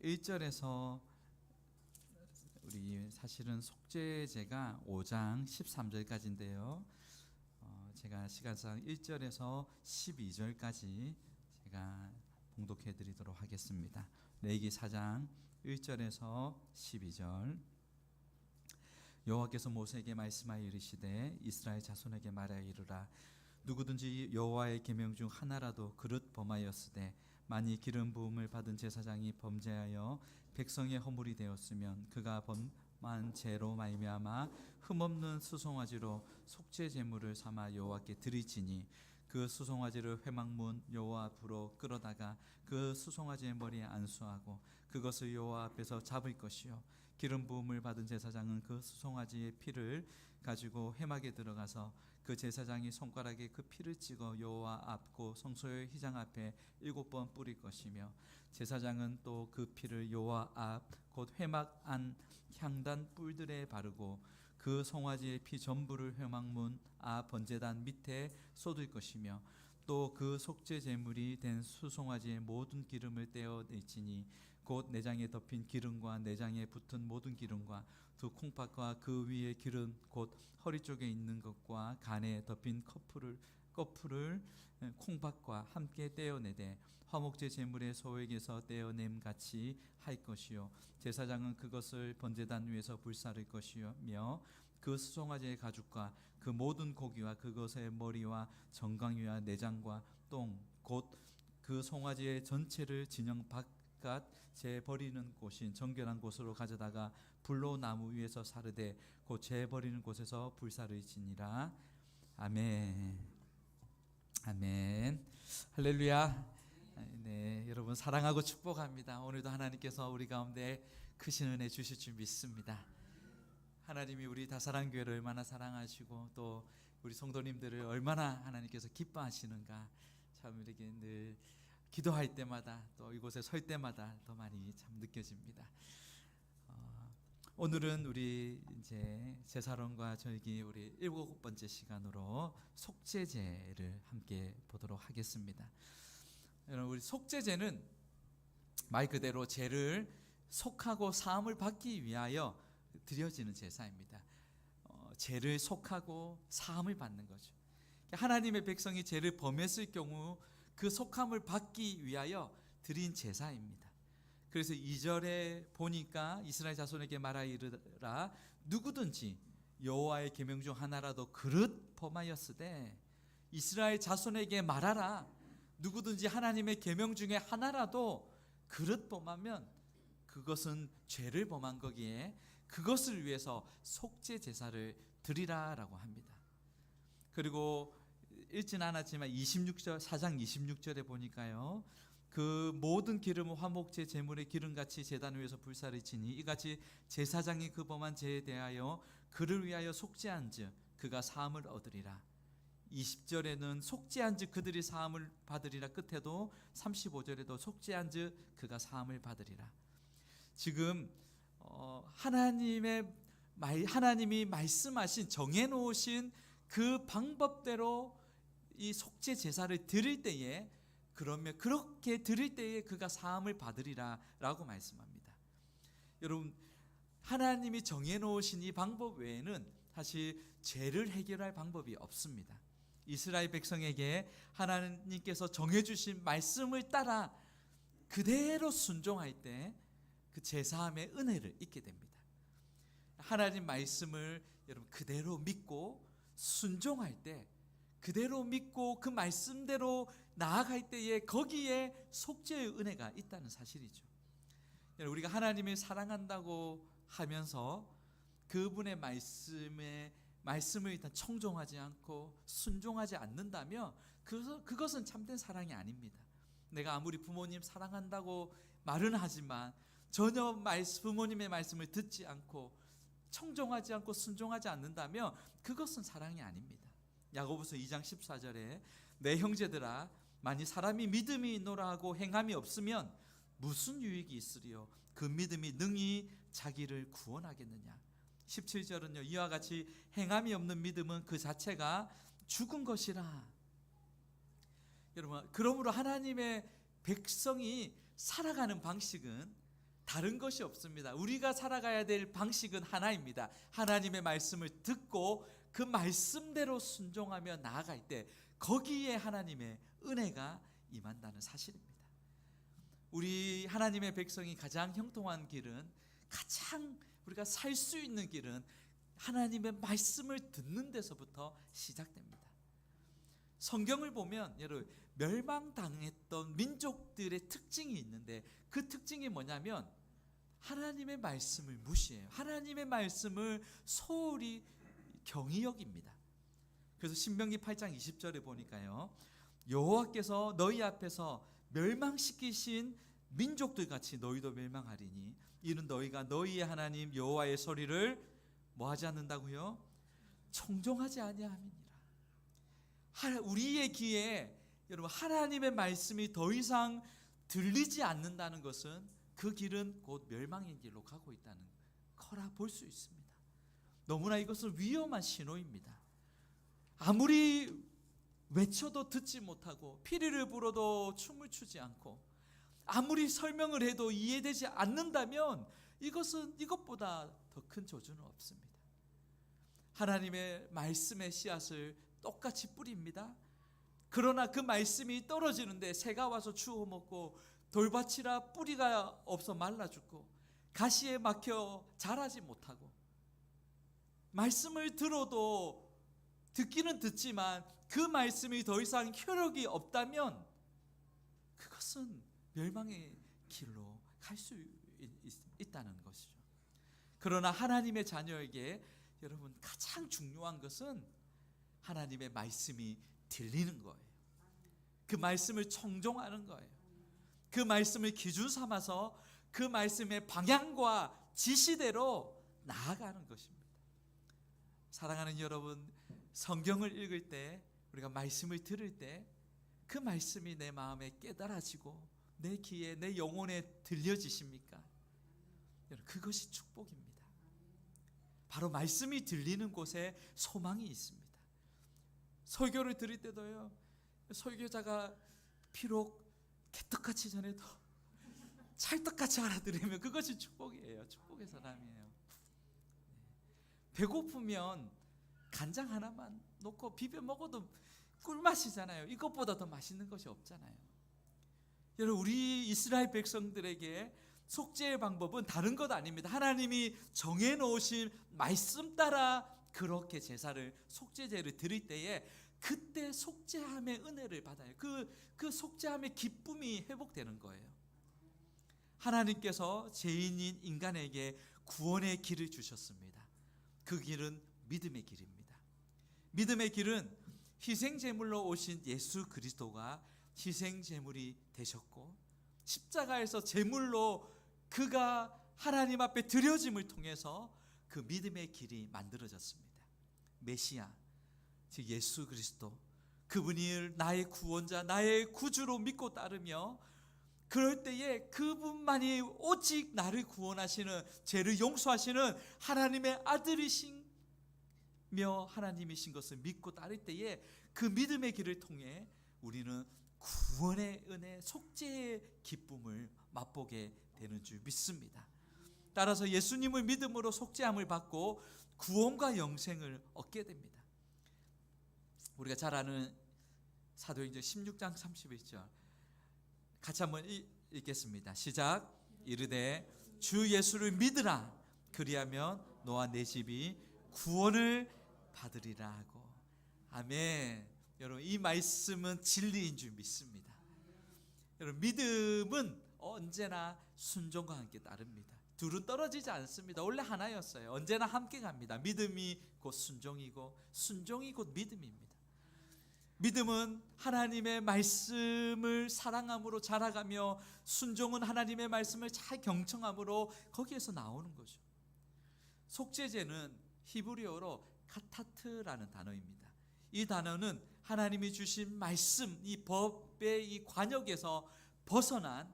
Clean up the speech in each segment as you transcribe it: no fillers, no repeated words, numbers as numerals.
1절에서 우리 사실은 속죄제가 5장 13절까지인데요. 제가 시간상 1절에서 12절까지 제가 봉독해 드리도록 하겠습니다. 레위기 4장 1절에서 12절. 여호와께서 모세에게 말씀하여 이르시되 이스라엘 자손에게 말하여 이르라. 누구든지 여호와의 계명 중 하나라도 그릇 범하였으되 만일 기름 부음을 받은 제사장이 범죄하여 백성의 허물이 되었으면 그가 범한 죄로 말미암아 흠없는 수송아지로 속죄 제물을 삼아 여호와께 드리지니 그 수송아지를 회막문 여호와 앞으로 끌어다가 그 수송아지의 머리에 안수하고 그것을 여호와 앞에서 잡을 것이요 기름 부음을 받은 제사장은 그 수송아지의 피를 가지고 회막에 들어가서 그 제사장이 손가락에 그 피를 찍어 여호와 앞 곧 성소의 휘장 앞에 7번 뿌릴 것이며 제사장은 또 그 피를 여호와 앞 곧 회막 안 향단 뿔들에 바르고 그 송아지의 피 전부를 회막문 앞 번제단 밑에 쏟을 것이며 또 그 속죄 제물이 된 수송아지의 모든 기름을 떼어낼지니 곧 내장에 덮인 기름과 내장에 붙은 모든 기름과 두 콩팥과 그 위에 기름 곧 허리 쪽에 있는 것과 간에 덮인 거풀을 콩팥과 함께 떼어내되 화목제 제물의 소액에서 떼어냄 같이 할 것이요 제사장은 그것을 번제단 위에서 불사를 것이며 그 수송아지의 가죽과 그 모든 고기와 그것의 머리와 정강이와 내장과 똥 곧 그 송아지의 전체를 진영 바깥 재 버리는 곳인 정결한 곳으로 가져다가 불로 나무 위에서 사르되 곧 재 버리는 곳에서 불사를 지니라. 아멘. 아멘. 할렐루야. 네, 여러분 사랑하고 축복합니다. 오늘도 하나님께서 우리 가운데 크신 은혜 주실 줄 믿습니다. 하나님이 우리 다사랑교회를 얼마나 사랑하시고 또 우리 성도님들을 얼마나 하나님께서 기뻐하시는가 참 이렇게 늘 기도할 때마다 또 이곳에 설 때마다 더 많이 참 느껴집니다. 오늘은 우리 이제 제사론과 절기 우리 7번째 시간으로 속죄제를 함께 보도록 하겠습니다. 여러분 우리 속죄제는 말 그대로 죄를 속하고 사함을 받기 위하여 드려지는 제사입니다. 죄를 속하고 사함을 받는 거죠. 하나님의 백성이 죄를 범했을 경우 그 속함을 받기 위하여 드린 제사입니다. 그래서 2절에 보니까 이스라엘 자손에게 말하여 이르라. 누구든지 여호와의 계명 중 하나라도 그릇 범하였으되 이스라엘 자손에게 말하라. 누구든지 하나님의 계명 중에 하나라도 그릇 범하면 그것은 죄를 범한 거기에 그것을 위해서 속죄 제사를 드리라라고 합니다. 그리고 읽지는 않았지만 26절 4장 26절에 보니까요. 그 모든 기름은 화목제 제물의 기름같이 제단 위에서 불사를 지니 이같이 제사장이 그 범한 죄에 대하여 그를 위하여 속죄한즉 그가 사함을 얻으리라. 20절에는 속죄한즉 그들이 사함을 받으리라. 끝에도 35절에도 속죄한즉 그가 사함을 받으리라. 지금 하나님이 말씀하신 정해놓으신 그 방법대로 이 속죄 제사를 드릴 때에 그러면 그렇게 드릴 때에 그가 사함을 받으리라 라고 말씀합니다. 여러분 하나님이 정해놓으신 이 방법 외에는 사실 죄를 해결할 방법이 없습니다. 이스라엘 백성에게 하나님께서 정해주신 말씀을 따라 그대로 순종할 때 그 제사함의 은혜를 잊게 됩니다. 하나님 말씀을 여러분 그대로 믿고 순종할 때 그대로 믿고 그 말씀대로 나아갈 때에 거기에 속죄의 은혜가 있다는 사실이죠. 우리가 하나님을 사랑한다고 하면서 그분의 말씀을 일단 청종하지 않고 순종하지 않는다면 그것은 참된 사랑이 아닙니다. 내가 아무리 부모님 사랑한다고 말은 하지만 전혀 부모님의 말씀을 듣지 않고 청종하지 않고 순종하지 않는다면 그것은 사랑이 아닙니다. 야고보서 2장 14절에 내 형제들아 만일 사람이 믿음이 있노라 하고 행함이 없으면 무슨 유익이 있으리요 그 믿음이 능히 자기를 구원하겠느냐. 17절은요 이와 같이 행함이 없는 믿음은 그 자체가 죽은 것이라. 여러분 그러므로 하나님의 백성이 살아가는 방식은 다른 것이 없습니다. 우리가 살아가야 될 방식은 하나입니다. 하나님의 말씀을 듣고 그 말씀대로 순종하며 나아갈 때 거기에 하나님의 은혜가 임한다는 사실입니다. 우리 하나님의 백성이 가장 형통한 길은, 가장 우리가 살 수 있는 길은 하나님의 말씀을 듣는 데서부터 시작됩니다. 성경을 보면 여러분, 멸망당했던 민족들의 특징이 있는데 그 특징이 뭐냐면 하나님의 말씀을 무시해요. 하나님의 말씀을 소홀히 경히 여깁니다. 그래서 신명기 8장 20절에 보니까요, 여호와께서 너희 앞에서 멸망시키신 민족들 같이 너희도 멸망하리니 이는 너희가 너희의 하나님 여호와의 소리를 뭐하지 않는다고요? 청종하지 아니함이니라. 우리의 귀에 여러분 하나님의 말씀이 더 이상 들리지 않는다는 것은 그 길은 곧 멸망의 길로 가고 있다는 거라 볼 수 있습니다. 너무나 이것은 위험한 신호입니다. 아무리 외쳐도 듣지 못하고 피리를 불어도 춤을 추지 않고 아무리 설명을 해도 이해되지 않는다면 이것은 이것보다 더 큰 저주는 없습니다. 하나님의 말씀의 씨앗을 똑같이 뿌립니다. 그러나 그 말씀이 떨어지는데 새가 와서 주워 먹고 돌밭이라 뿌리가 없어 말라 죽고 가시에 막혀 자라지 못하고, 말씀을 들어도 듣기는 듣지만 그 말씀이 더 이상 효력이 없다면 그것은 멸망의 길로 갈 수 있다는 것이죠. 그러나 하나님의 자녀에게 여러분 가장 중요한 것은 하나님의 말씀이 들리는 거예요. 그 말씀을 청종하는 거예요. 그 말씀을 기준 삼아서 그 말씀의 방향과 지시대로 나아가는 것입니다. 사랑하는 여러분, 성경을 읽을 때, 우리가 말씀을 들을 때 그 말씀이 내 마음에 깨달아지고 내 귀에, 내 영혼에 들려지십니까? 그것이 축복입니다. 바로 말씀이 들리는 곳에 소망이 있습니다. 설교를 들을 때도요, 설교자가 비록 개떡같이 전해도 찰떡같이 알아들으면 그것이 축복이에요. 축복의 사람이에요. 배고프면 간장 하나만 놓고 비벼 먹어도 꿀맛이잖아요. 이것보다 더 맛있는 것이 없잖아요. 여러분, 우리 이스라엘 백성들에게 속죄의 방법은 다른 것 아닙니다. 하나님이 정해놓으신 말씀 따라 그렇게 제사를, 속죄제를 드릴 때에 그때 속죄함의 은혜를 받아요. 그 속죄함의 기쁨이 회복되는 거예요. 하나님께서 죄인인 인간에게 구원의 길을 주셨습니다. 그 길은 믿음의 길입니다. 믿음의 길은 희생제물로 오신 예수 그리스도가 희생제물이 되셨고 십자가에서 제물로 그가 하나님 앞에 드려짐을 통해서 그 믿음의 길이 만들어졌습니다. 메시아, 즉 예수 그리스도, 그분이 나의 구원자, 나의 구주로 믿고 따르며 그럴 때에 그분만이 오직 나를 구원하시는, 죄를 용서하시는 하나님의 아들이시며 하나님이신 것을 믿고 따를 때에 그 믿음의 길을 통해 우리는 구원의 은혜, 속죄의 기쁨을 맛보게 되는 줄 믿습니다. 따라서 예수님을 믿음으로 속죄함을 받고 구원과 영생을 얻게 됩니다. 우리가 잘 아는 사도행전 16장 31절 같이 한번 읽겠습니다. 시작. 이르되 주 예수를 믿으라, 그리하면 너와 내 집이 구원을 받으리라 하고. 아멘. 여러분, 이 말씀은 진리인 줄 믿습니다. 여러분, 믿음은 언제나 순종과 함께 따릅니다. 둘은 떨어지지 않습니다. 원래 하나였어요. 언제나 함께 갑니다. 믿음이 곧 순종이고 순종이 곧 믿음입니다. 믿음은 하나님의 말씀을 사랑함으로 자라가며 순종은 하나님의 말씀을 잘 경청함으로 거기에서 나오는 거죠. 속죄제는 히브리어로 카타트라는 단어입니다. 이 단어는 하나님이 주신 말씀, 이 법의 이 관역에서 벗어난,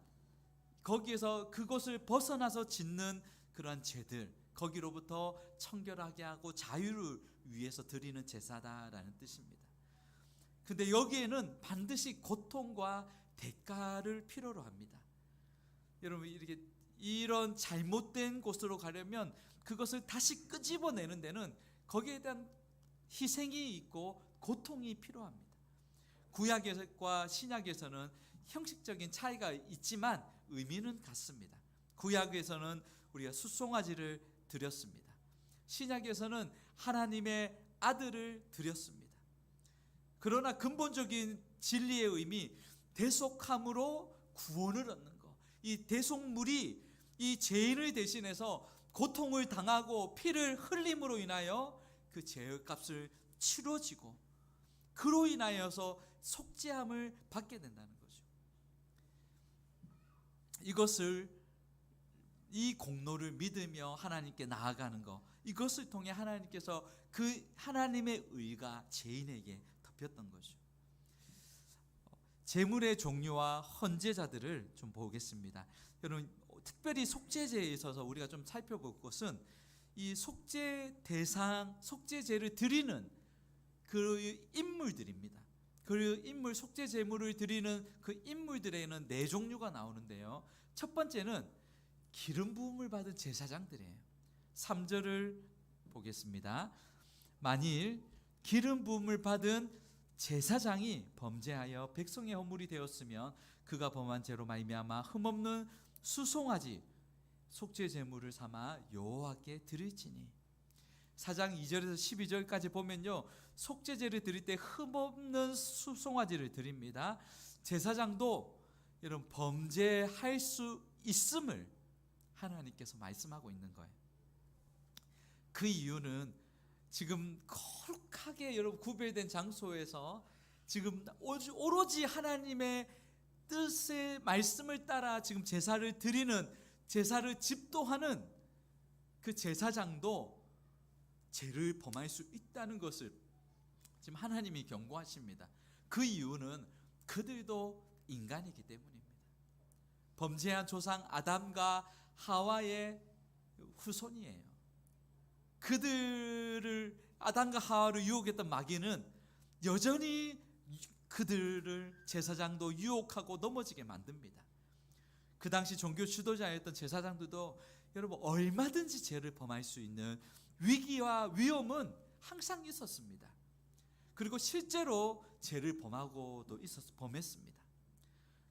거기에서 그것을 벗어나서 짓는 그러한 죄들, 거기로부터 청결하게 하고 자유를 위해서 드리는 제사다라는 뜻입니다. 근데 여기에는 반드시 고통과 대가를 필요로 합니다. 여러분, 이렇게 이런 잘못된 곳으로 가려면 그것을 다시 끄집어내는 데는 거기에 대한 희생이 있고 고통이 필요합니다. 구약과 신약에서는 형식적인 차이가 있지만 의미는 같습니다. 구약에서는 우리가 숫송아지를 드렸습니다. 신약에서는 하나님의 아들을 드렸습니다. 그러나 근본적인 진리의 의미, 대속함으로 구원을 얻는 것, 이 대속물이 이 죄인을 대신해서 고통을 당하고 피를 흘림으로 인하여 그 죄의 값을 치러지고 그로 인하여서 속죄함을 받게 된다는 거죠. 이 공로를 믿으며 하나님께 나아가는 것, 이것을 통해 하나님께서 그 하나님의 의가 죄인에게 덮였던 거죠. 제물의 종류와 헌제자들을 좀 보겠습니다. 여러분, 특별히 속죄제에 있어서 우리가 좀 살펴볼 것은 이 속죄 대상, 속죄제를 드리는 그 인물들입니다. 그 인물, 속죄 제물을 드리는 그 인물들에는 네 종류가 나오는데요. 첫 번째는 기름 부음을 받은 제사장들이에요. 3절을 보겠습니다. 만일 기름 부음을 받은 제사장이 범죄하여 백성의 허물이 되었으면 그가 범한 죄로 말미암아 흠없는 수송아지 속죄 제물을 삼아 여호와께 드릴지니. 4장 2절에서 12절까지 보면요, 속죄제를 드릴 때 흠없는 수송아지를 드립니다. 제사장도 여러분 범죄할 수 있음을 하나님께서 말씀하고 있는 거예요. 그 이유는 지금 거룩하게 여러분 구별된 장소에서 지금 오로지 하나님의 뜻의 말씀을 따라 지금 제사를 드리는, 제사를 집도하는 그 제사장도 죄를 범할 수 있다는 것을 지금 하나님이 경고하십니다. 그 이유는 그들도 인간이기 때문입니다. 범죄한 조상 아담과 하와의 후손이에요. 그들을, 아담과 하와를 유혹했던 마귀는 여전히 그들을, 제사장도 유혹하고 넘어지게 만듭니다. 그 당시 종교 지도자였던 제사장들도 여러분 얼마든지 죄를 범할 수 있는 위기와 위험은 항상 있었습니다. 그리고 실제로 죄를 범하고도 범했습니다.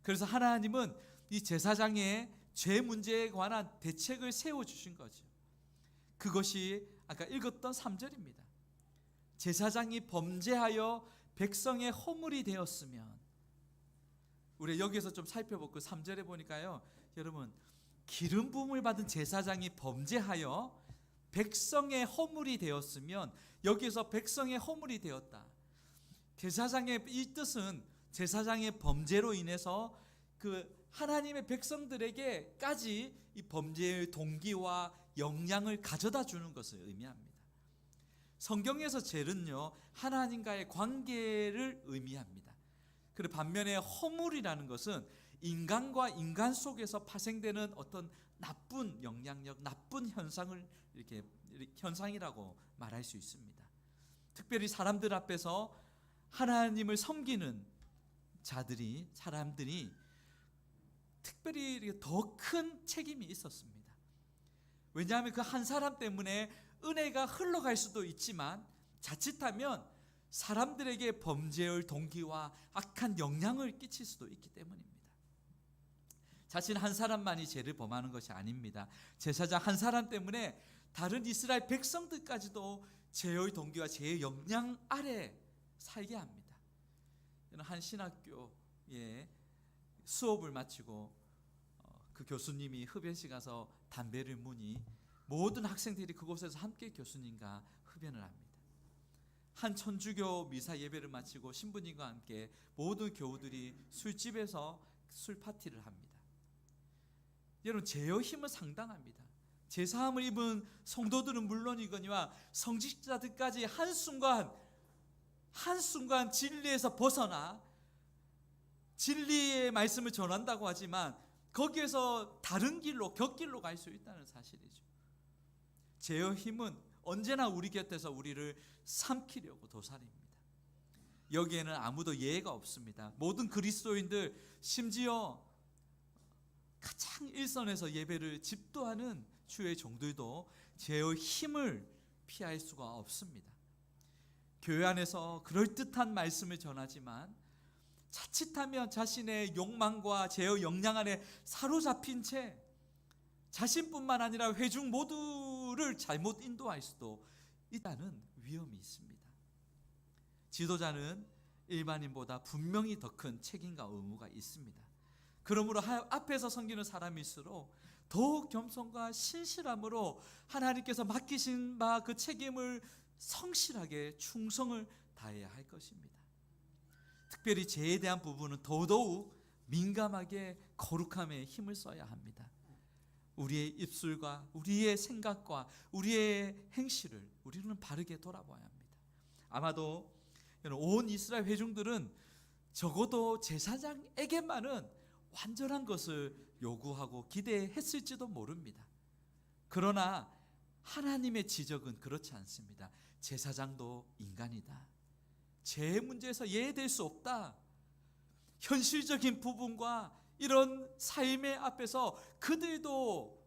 그래서 하나님은 이 제사장의 죄 문제에 관한 대책을 세워주신 거죠. 그것이 아까 읽었던 3절입니다. 제사장이 범죄하여 백성의 허물이 되었으면, 우리 여기서 좀 살펴볼 그 3절에 보니까요, 여러분 기름 부음을 받은 제사장이 범죄하여 백성의 허물이 되었으면, 여기서 백성의 허물이 되었다. 제사장의 이 뜻은 제사장의 범죄로 인해서 그 하나님의 백성들에게까지 이 범죄의 동기와 영향을 가져다 주는 것을 의미합니다. 성경에서 죄는요, 하나님과의 관계를 의미합니다. 그리고 반면에 허물이라는 것은 인간과 인간 속에서 파생되는 어떤 나쁜 영향력, 나쁜 현상을 이렇게 현상이라고 말할 수 있습니다. 특별히 사람들 앞에서 하나님을 섬기는 사람들이 특별히 더 큰 책임이 있었습니다. 왜냐하면 그 한 사람 때문에 은혜가 흘러갈 수도 있지만 자칫하면 사람들에게 범죄의 동기와 악한 영향을 끼칠 수도 있기 때문입니다. 자신 한 사람만이 죄를 범하는 것이 아닙니다. 제사장 한 사람 때문에 다른 이스라엘 백성들까지도 죄의 동기와 죄의 영향 아래 살게 합니다. 한 신학교에 수업을 마치고 그 교수님이 흡연실 가서 담배를 무니 모든 학생들이 그곳에서 함께 교수님과 흡연을 합니다. 한 천주교 미사 예배를 마치고 신부님과 함께 모든 교우들이 술집에서 술 파티를 합니다. 여러분 죄의 힘은 상당합니다. 제사함을 입은 성도들은 물론이거니와 성직자들까지 한순간 진리에서 벗어나 진리의 말씀을 전한다고 하지만 거기에서 다른 길로, 곁길로 갈 수 있다는 사실이죠. 죄의 힘은 언제나 우리 곁에서 우리를 삼키려고 도사립니다. 여기에는 아무도 예외가 없습니다. 모든 그리스도인들, 심지어 가장 일선에서 예배를 집도하는 주의 종들도 죄의 힘을 피할 수가 없습니다. 교회 안에서 그럴듯한 말씀을 전하지만 자칫하면 자신의 욕망과 죄의 영향 안에 사로잡힌 채 자신뿐만 아니라 회중 모두를 잘못 인도할 수도 있다는 위험이 있습니다. 지도자는 일반인보다 분명히 더 큰 책임과 의무가 있습니다. 그러므로 앞에서 섬기는 사람일수록 더욱 겸손과 신실함으로 하나님께서 맡기신 바 그 책임을 성실하게 충성을 다해야 할 것입니다. 특별히 죄에 대한 부분은 더더욱 민감하게 거룩함에 힘을 써야 합니다. 우리의 입술과 우리의 생각과 우리의 행실을 우리는 바르게 돌아봐야 합니다. 아마도 온 이스라엘 회중들은 적어도 제사장에게만은 완전한 것을 요구하고 기대했을지도 모릅니다. 그러나 하나님의 지적은 그렇지 않습니다. 제사장도 인간이다. 죄의 문제에서 예외될 수 없다. 현실적인 부분과 이런 삶의 앞에서 그들도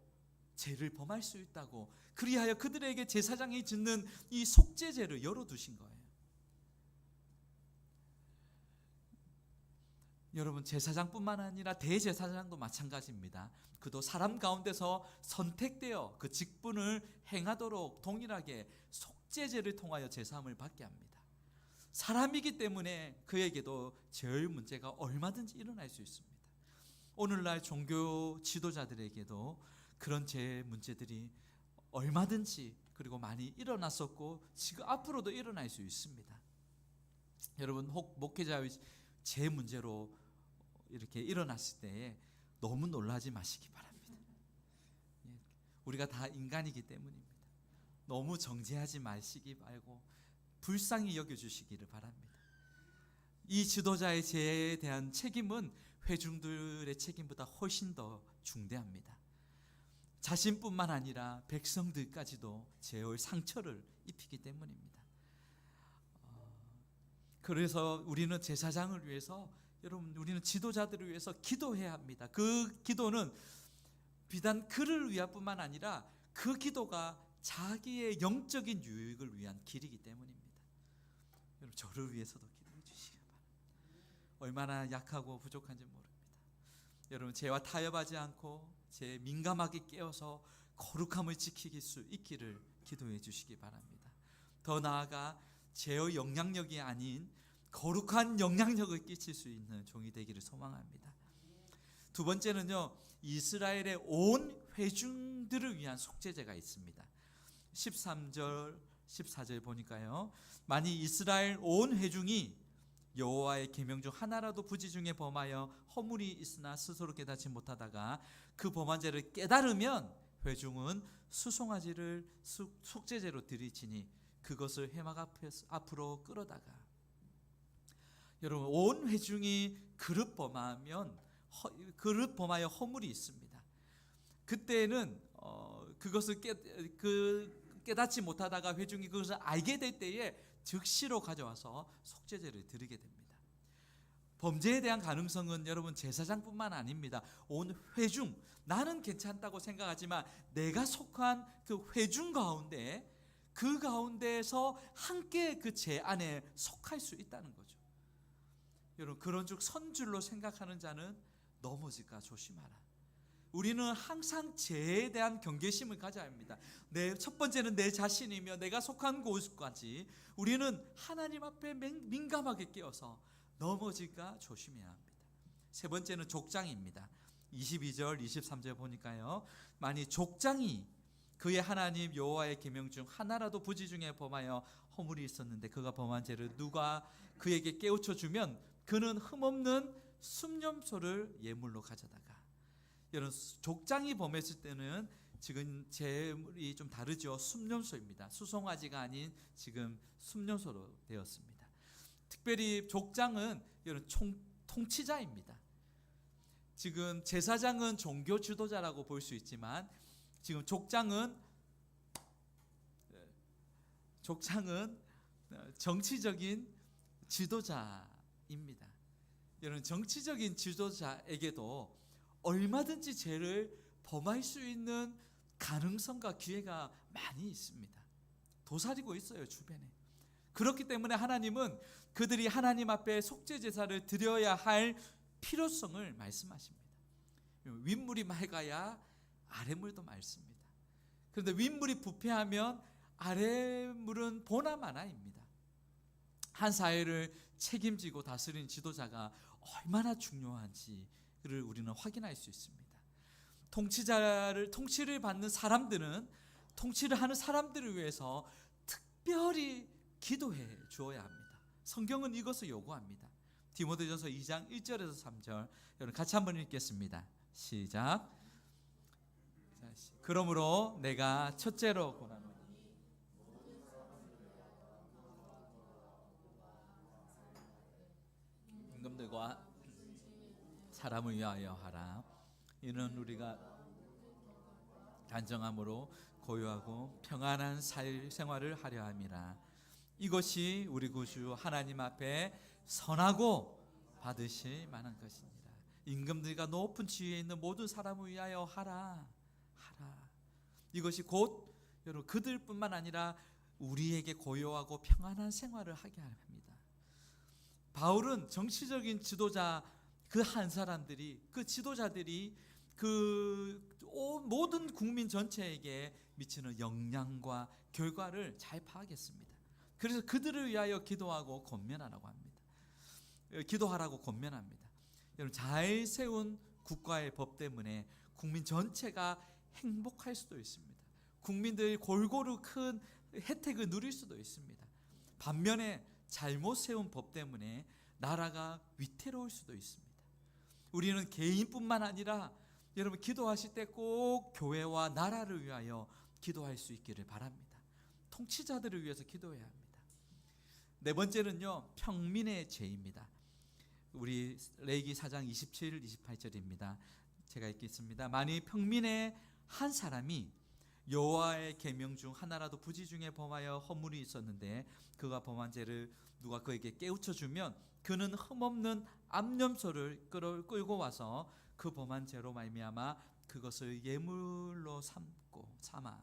죄를 범할 수 있다고, 그리하여 그들에게 제사장이 짓는 이 속죄제를 열어두신 거예요. 여러분, 제사장뿐만 아니라 대제사장도 마찬가지입니다. 그도 사람 가운데서 선택되어 그 직분을 행하도록 동일하게 속죄제를 통하여 제사함을 받게 합니다. 사람이기 때문에 그에게도 죄의 문제가 얼마든지 일어날 수 있습니다. 오늘날 종교 지도자들에게도 그런 죄의 문제들이 얼마든지 그리고 많이 일어났었고 지금 앞으로도 일어날 수 있습니다. 여러분, 혹 목회자의 죄 문제로 이렇게 일어났을 때 너무 놀라지 마시기 바랍니다. 우리가 다 인간이기 때문입니다. 너무 정죄하지 마시기 말고 불쌍히 여겨주시기를 바랍니다. 이 지도자의 죄에 대한 책임은 회중들의 책임보다 훨씬 더 중대합니다. 자신뿐만 아니라 백성들까지도 죄의 상처를 입히기 때문입니다. 그래서 우리는 제사장을 위해서, 여러분, 우리는 지도자들을 위해서 기도해야 합니다. 그 기도는 비단 그를 위한 뿐만 아니라 그 기도가 자기의 영적인 유익을 위한 길이기 때문입니다. 여러분, 저를 위해서도 기도해 주시기 바랍니다. 얼마나 약하고 부족한지 모릅니다. 여러분, 죄와 타협하지 않고 죄에 민감하게 깨어서 거룩함을 지킬 수 있기를 기도해 주시기 바랍니다. 더 나아가 죄의 영향력이 아닌 거룩한 영향력을 끼칠 수 있는 종이 되기를 소망합니다. 두 번째는요, 이스라엘의 온 회중들을 위한 속죄제가 있습니다. 13절 14절 보니까요, 만일 이스라엘 온 회중이 여호와의 계명 중 하나라도 부지 중에 범하여 허물이 있으나 스스로 깨닫지 못하다가 그 범한 죄를 깨달으면 회중은 수송아지를 속죄제로 드리지니 그것을 회막 앞으로 끌어다가. 여러분, 온 회중이 그릇 범하여 허물이 있습니다. 그때는 그것을 깨닫지 못하다가 회중이 그것을 알게 될 때에 즉시로 가져와서 속죄제를 드리게 됩니다. 범죄에 대한 가능성은 여러분 제사장뿐만 아닙니다. 온 회중, 나는 괜찮다고 생각하지만 내가 속한 그 회중 가운데, 그 가운데에서 함께 그 죄 안에 속할 수 있다는 거죠. 여러분, 그런즉 선줄로 생각하는 자는 넘어질까 조심하라. 우리는 항상 죄에 대한 경계심을 가져야 합니다. 첫 번째는 내 자신이며 내가 속한 곳까지 우리는 하나님 앞에 민감하게 깨어서 넘어질까 조심해야 합니다. 세 번째는 족장입니다. 22절 23절 보니까요, 만일 족장이 그의 하나님 여호와의 계명 중 하나라도 부지 중에 범하여 허물이 있었는데 그가 범한 죄를 누가 그에게 깨우쳐 주면 그는 흠없는 숫념소를 예물로 가져다가. 여러분, 족장이 범했을 때는 지금 제물이 좀 다르죠. 숫념소입니다. 수송아지가 아닌 지금 숫념소로 되었습니다. 특별히 족장은 여러분 통치자입니다. 지금 제사장은 종교 지도자라고 볼 수 있지만 지금 족장은 정치적인 지도자입니다. 여러분, 정치적인 지도자에게도 얼마든지 죄를 범할 수 있는 가능성과 기회가 많이 있습니다. 도사리고 있어요, 주변에. 그렇기 때문에 하나님은 그들이 하나님 앞에 속죄 제사를 드려야 할 필요성을 말씀하십니다. 윗물이 맑아야 아랫물도 맑습니다. 그런데 윗물이 부패하면 아랫물은 보나마나입니다. 한 사회를 책임지고 다스리는 지도자가 얼마나 중요한지를 우리는 확인할 수 있습니다. 통치를 받는 사람들은 통치를 하는 사람들을 위해서 특별히 기도해 주어야 합니다. 성경은 이것을 요구합니다. 디모데전서 2장 1절에서 3절, 여러분 같이 한번 읽겠습니다. 시작. 그러므로 내가 첫째로 권하노니 임금들과 사람을 위하여 하라. 이는 우리가 단정함으로 고요하고 평안한 생활을 하려 함이라. 이것이 우리 구주 하나님 앞에 선하고 받으실 만한 것이니라. 임금들과 높은 지위에 있는 모든 사람을 위하여 하라. 이것이 곧 여러분 그들뿐만 아니라 우리에게 고요하고 평안한 생활을 하게 합니다. 바울은 정치적인 지도자 그 한 사람들이, 그 지도자들이 그 모든 국민 전체에게 미치는 영향과 결과를 잘 파악했습니다. 그래서 그들을 위하여 기도하고 권면하라고 합니다. 기도하라고 권면합니다. 여러분, 잘 세운 국가의 법 때문에 국민 전체가 행복할 수도 있습니다. 국민들이 골고루 큰 혜택을 누릴 수도 있습니다. 반면에 잘못 세운 법 때문에 나라가 위태로울 수도 있습니다. 우리는 개인뿐만 아니라 여러분 기도하실 때 꼭 교회와 나라를 위하여 기도할 수 있기를 바랍니다. 통치자들을 위해서 기도해야 합니다. 네 번째는요, 평민의 죄입니다. 우리 레위기 4장 27, 28절입니다. 제가 읽겠습니다. 만일 평민의 한 사람이 여호와의 계명 중 하나라도 부지 중에 범하여 허물이 있었는데 그가 범한 죄를 누가 그에게 깨우쳐 주면 그는 흠없는 암염소를 끌고 와서 그 범한 죄로 말미암아 그것을 예물로 삼아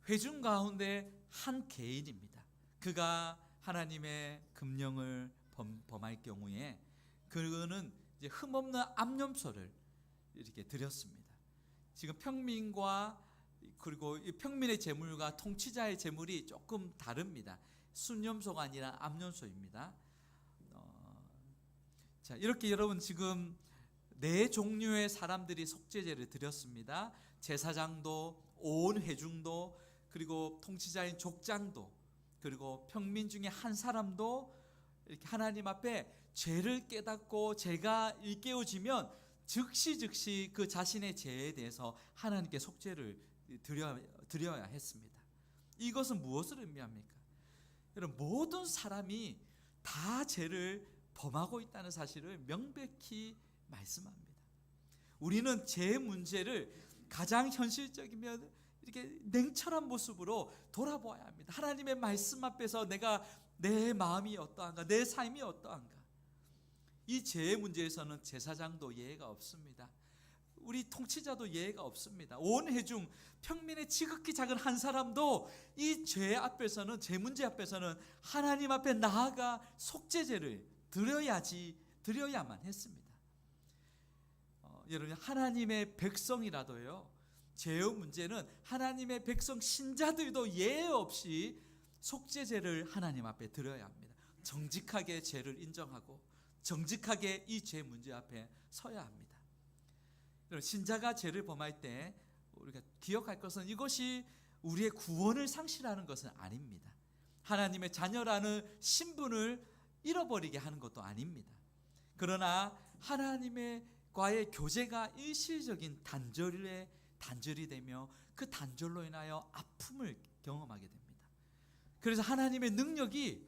회중 가운데 한 개인입니다. 그가 하나님의 금령을 범할 경우에 그는 이제 흠없는 암염소를 이렇게 드렸습니다. 지금 평민과 그리고 이 평민의 제물과 통치자의 제물이 조금 다릅니다. 순염소가 아니라 암염소입니다. 자, 이렇게 여러분 지금 네 종류의 사람들이 속죄제를 드렸습니다. 제사장도, 온 회중도, 그리고 통치자인 족장도, 그리고 평민 중에 한 사람도 이렇게 하나님 앞에 죄를 깨닫고 죄가 일깨워지면 즉시 그 자신의 죄에 대해서 하나님께 속죄를 드려야 했습니다. 이것은 무엇을 의미합니까? 여러분, 모든 사람이 다 죄를 범하고 있다는 사실을 명백히 말씀합니다. 우리는 죄 문제를 가장 현실적이며 이렇게 냉철한 모습으로 돌아보아야 합니다. 하나님의 말씀 앞에서 내 마음이 어떠한가, 내 삶이 어떠한가. 이 죄의 문제에서는 제사장도 예외가 없습니다. 우리 통치자도 예외가 없습니다. 온 회중 평민의 지극히 작은 한 사람도 이 죄 앞에서는, 죄 문제 앞에서는 하나님 앞에 나아가 속죄제를 드려야만 했습니다. 여러분, 하나님의 백성이라도요, 죄의 문제는 하나님의 백성 신자들도 예외 없이 속죄제를 하나님 앞에 드려야 합니다. 정직하게 죄를 인정하고 정직하게 이 죄 문제 앞에 서야 합니다. 신자가 죄를 범할 때 우리가 기억할 것은 이것이 우리의 구원을 상실하는 것은 아닙니다. 하나님의 자녀라는 신분을 잃어버리게 하는 것도 아닙니다. 그러나 하나님과의 교제가 일시적인 단절이 되며 그 단절로 인하여 아픔을 경험하게 됩니다. 그래서 하나님의 능력이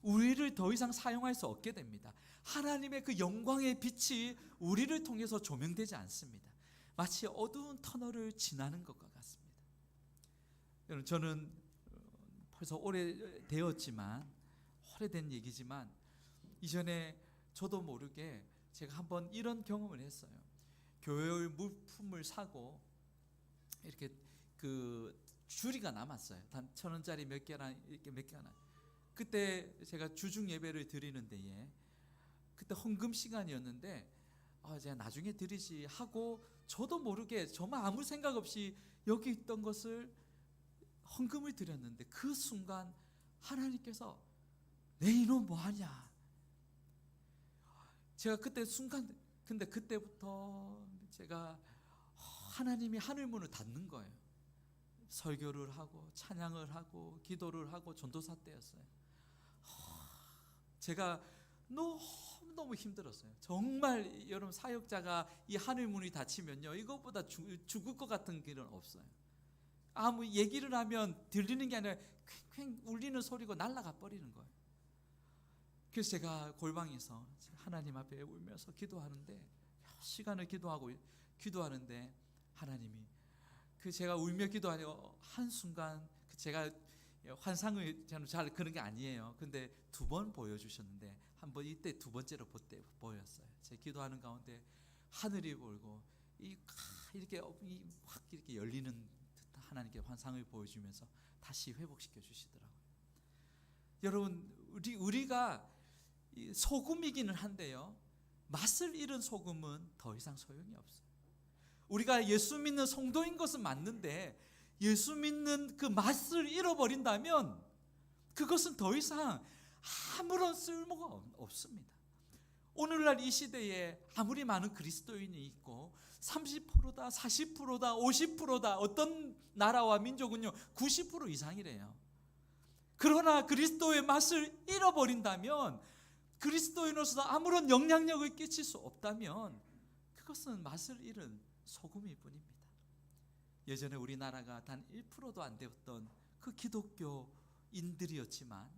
우리를 더 이상 사용할 수 없게 됩니다. 하나님의 그 영광의 빛이 우리를 통해서 조명되지 않습니다. 마치 어두운 터널을 지나는 것과 같습니다. 여러분, 저는 벌써 오래된 얘기지만 이전에 저도 모르게 제가 한번 이런 경험을 했어요. 교회 물품을 사고 이렇게 그 주리가 남았어요. 단 1,000원짜리 몇 개나 이렇게 몇 개나. 그때 제가 주중 예배를 드리는 데에 그때 헌금 시간이었는데 제가 나중에 드리지 하고 저도 모르게 정말 아무 생각 없이 여기 있던 것을 헌금을 드렸는데 그 순간 하나님께서 내 이놈 뭐하냐. 제가 그때 순간 근데 그때부터 제가 하나님이 하늘 문을 닫는 거예요. 설교를 하고 찬양을 하고 기도를 하고 전도사 때였어요. 제가 너무 힘들었어요. 정말 여러분 사역자가 이 하늘 문이 닫히면요 이것보다 죽을 것 같은 길은 없어요. 아무 얘기를 하면 들리는 게 아니라 퀭퀭 울리는 소리고 날아가 버리는 거예요. 그래서 제가 골방에서 하나님 앞에 울면서 기도하는데 시간을 기도하는데 하나님이 제가 울며 기도하니 한순간 제가 환상을 저는 잘 그런 게 아니에요. 근데 2번 보여주셨는데 한번 이때 2번째로 보였어요. 제 기도하는 가운데 하늘이 보이고 이렇게 확 이렇게 열리는 듯한 하나님께 환상을 보여주면서 다시 회복시켜 주시더라고요. 여러분 우리가 소금이기는 한데요 맛을 잃은 소금은 더 이상 소용이 없어요. 우리가 예수 믿는 성도인 것은 맞는데 예수 믿는 그 맛을 잃어버린다면 그것은 더 이상 아무런 쓸모가 없습니다. 오늘날 이 시대에 아무리 많은 그리스도인이 있고 30%다 40%다 50%다 어떤 나라와 민족은요 90% 이상이래요. 그러나 그리스도의 맛을 잃어버린다면 그리스도인으로서 아무런 영향력을 끼칠 수 없다면 그것은 맛을 잃은 소금일 뿐입니다. 예전에 우리나라가 단 1%도 안 되었던 그 기독교인들이었지만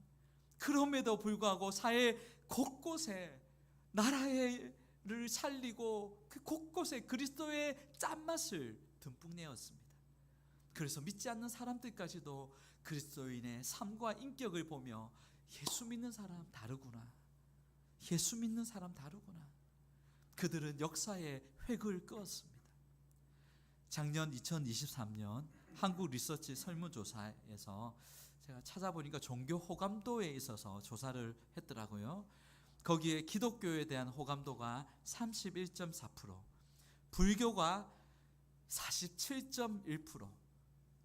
그럼에도 불구하고 사회 곳곳에 나라를 살리고 그 곳곳에 그리스도의 짠맛을 듬뿍 내었습니다. 그래서 믿지 않는 사람들까지도 그리스도인의 삶과 인격을 보며 예수 믿는 사람 다르구나. 예수 믿는 사람 다르구나. 그들은 역사의 획을 그었습니다. 작년 2023년 한국 리서치 설문조사에서 제가 찾아보니까 종교 호감도에 있어서 조사를 했더라고요. 거기에 기독교에 대한 호감도가 31.4%, 불교가 47.1%,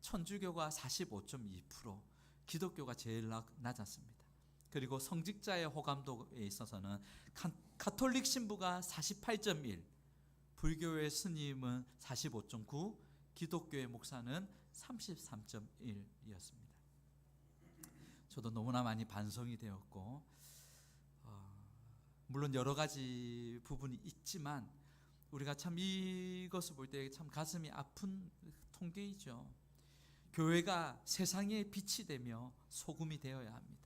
천주교가 45.2%, 기독교가 제일 낮았습니다. 그리고 성직자의 호감도에 있어서는 가톨릭 신부가 48.1, 불교의 스님은 45.9, 기독교의 목사는 33.1이었습니다. 저도 너무나 많이 반성이 되었고 물론 여러 가지 부분이 있지만 우리가 참 이것을 볼 때 참 가슴이 아픈 통계이죠. 교회가 세상의 빛이 되며 소금이 되어야 합니다.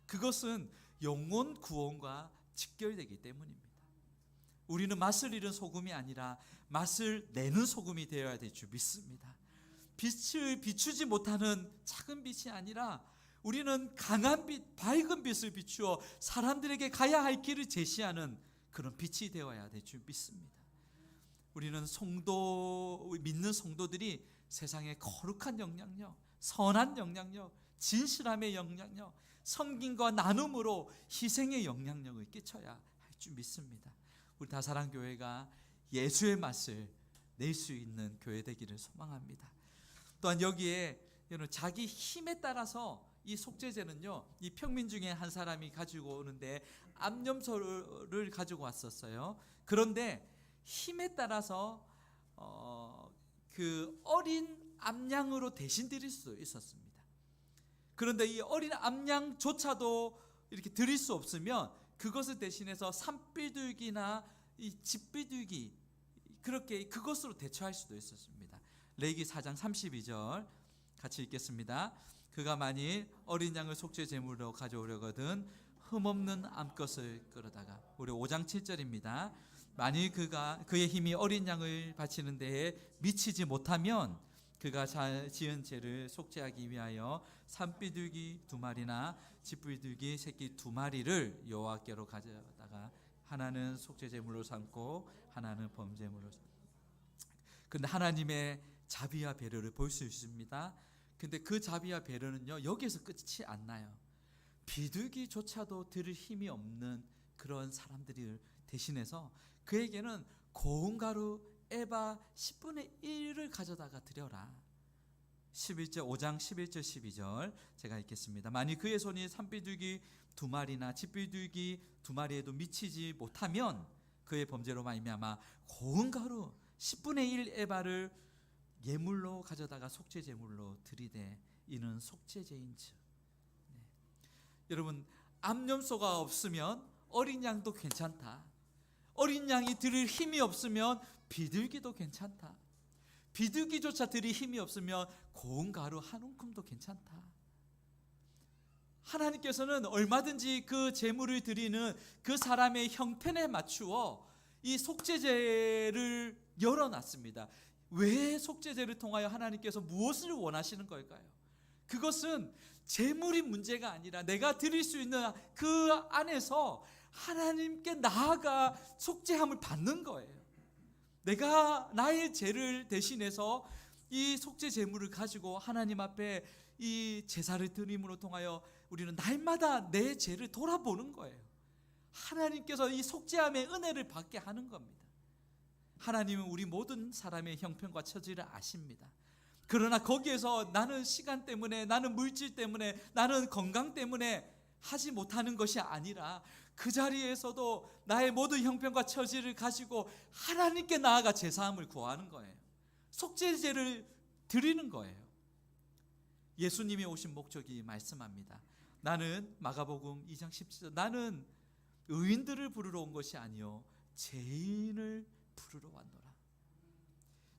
그것은 영혼 구원과 직결되기 때문입니다. 우리는 맛을 잃은 소금이 아니라 맛을 내는 소금이 되어야 될 줄 믿습니다. 빛을 비추지 못하는 작은 빛이 아니라 우리는 강한 빛, 밝은 빛을 비추어 사람들에게 가야 할 길을 제시하는 그런 빛이 되어야 될 줄 믿습니다. 우리는 믿는 성도들이 세상에 거룩한 영향력, 선한 영향력, 진실함의 영향력, 섬김과 나눔으로 희생의 영향력을 끼쳐야 할 줄 믿습니다. 우리 다사랑교회가 예수의 맛을 낼 수 있는 교회 되기를 소망합니다. 또한 여기에 자기 힘에 따라서 이 속죄제는요, 이 평민 중에 한 사람이 가지고 오는데 암염소를 가지고 왔었어요. 그런데 힘에 따라서 그 어린 암양으로 대신 드릴 수 있었습니다. 그런데 이 어린 암양조차도 이렇게 드릴 수 없으면 그것을 대신해서 산비둘기나 이 집비둘기 그렇게 그것으로 대처할 수도 있었습니다. 레위기 4장 32절 같이 읽겠습니다. 그가 만일 어린 양을 속죄 제물로 가져오려거든 흠없는 암것을 끌어다가, 우리 5장 7절입니다. 만일 그의 힘이 어린 양을 바치는 데에 미치지 못하면 그가 지은 죄를 속죄하기 위하여 산비둘기 2마리나 집비둘기 새끼 2마리를 여호와께로 가져다가 하나는 속죄 제물로 삼고 하나는 범죄물로 삼고. 근데 하나님의 자비와 배려를 볼 수 있습니다. 근데 그 자비와 배려는요, 여기에서 끝이 안 나요. 비둘기조차도 들을 힘이 없는 그런 사람들을 대신해서 그에게는 고운 가루 에바 10분의 1을 가져다가 드려라. 11절 5장 11절 12절 제가 읽겠습니다. 만일 그의 손이 산비둘기 2마리나 집비둘기 2마리에도 미치지 못하면 그의 범죄로 말미암아 고운 가루 10분의 1 에바를 예물로 가져다가 속죄 제물로 드리되 이는 속죄제인즉. 여러분, 암염소가 없으면 어린 양도 괜찮다. 어린 양이 드릴 힘이 없으면 비둘기도 괜찮다. 비둘기조차 드릴 힘이 없으면 고운 가루 한 움큼도 괜찮다. 하나님께서는 얼마든지 그 제물을 드리는 그 사람의 형편에 맞추어 이 속죄제를 열어놨습니다. 왜 속죄제를 통하여 하나님께서 무엇을 원하시는 걸까요? 그것은 제물이 문제가 아니라 내가 드릴 수 있는 그 안에서 하나님께 나아가 속죄함을 받는 거예요. 내가 나의 죄를 대신해서 이 속죄 제물을 가지고 하나님 앞에 이 제사를 드림으로 통하여 우리는 날마다 내 죄를 돌아보는 거예요. 하나님께서 이 속죄함의 은혜를 받게 하는 겁니다. 하나님은 우리 모든 사람의 형편과 처지를 아십니다. 그러나 거기에서 나는 시간 때문에, 나는 물질 때문에, 나는 건강 때문에 하지 못하는 것이 아니라 그 자리에서도 나의 모든 형편과 처지를 가지고 하나님께 나아가 제사함을 구하는 거예요. 속죄제를 드리는 거예요. 예수님이 오신 목적이 말씀합니다. 나는 마가복음 2장 17절 나는 의인들을 부르러 온 것이 아니요 죄인을 부르러 왔노라.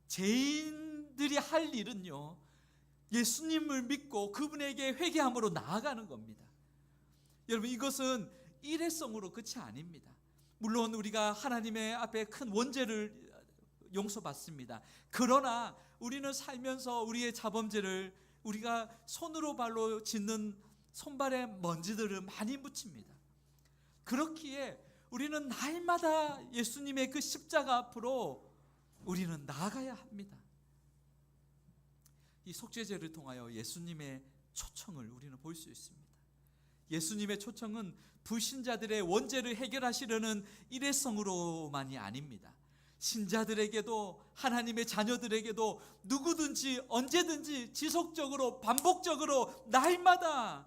죄인들이 할 일은요, 예수님을 믿고 그분에게 회개함으로 나아가는 겁니다. 여러분, 이것은 일회성으로 끝이 아닙니다. 물론 우리가 하나님의 앞에 큰 원죄를 용서받습니다. 그러나 우리는 살면서 우리의 자범죄를 우리가 손으로 발로 짓는 손발에 먼지들을 많이 묻힙니다. 그렇기에 우리는 날마다 예수님의 그 십자가 앞으로 우리는 나아가야 합니다. 이 속죄제를 통하여 예수님의 초청을 우리는 볼 수 있습니다. 예수님의 초청은 불신자들의 원죄를 해결하시려는 일회성으로만이 아닙니다. 신자들에게도 하나님의 자녀들에게도 누구든지 언제든지 지속적으로 반복적으로 날마다